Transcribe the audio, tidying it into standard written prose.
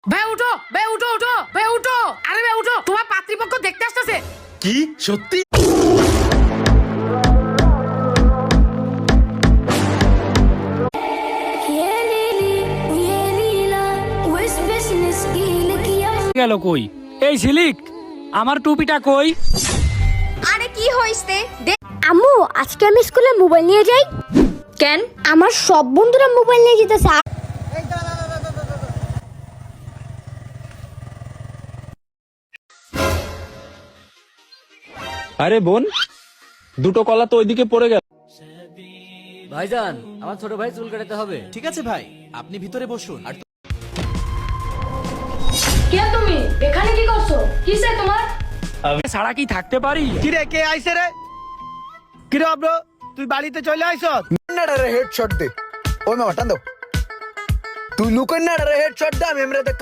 ভাই উঠো, ভাই উঠো উঠো, ভাই উঠো, আরে ভাই উঠো, তোমার পাত্রীপক্ষ দেখতে আসতেছে। কি সত্যি? গেল কই? এই ঝিলিক, আমার টুপিটা কই? আরে কি হইছে? আম্মু আজকে আমি স্কুলে মোবাইল নিয়ে যাই কেন? আমার সব বন্ধুরা মোবাইল নিয়ে যেতেছে। আরে বোন, দুটো কলা তো ওইদিকে পড়ে গেল। ভাইজান, আমার ছোট ভাই চুল কাটাতে হবে। ঠিক আছে ভাই, আপনি ভিতরে বসুন। আর কে তুমি এখানে কি করছো? কিসে তোমার? আমি ছাড়া কি থাকতে পারি? কিরে কে আইছে রে? কিরে ব্রো, তুই বাড়িতে চলে আইছ? নাড়ারে হেডশট দে। ওই মামা টান দাও। তুই লুকোই নাড়ারে হেডশট দে, আমি এমরাতে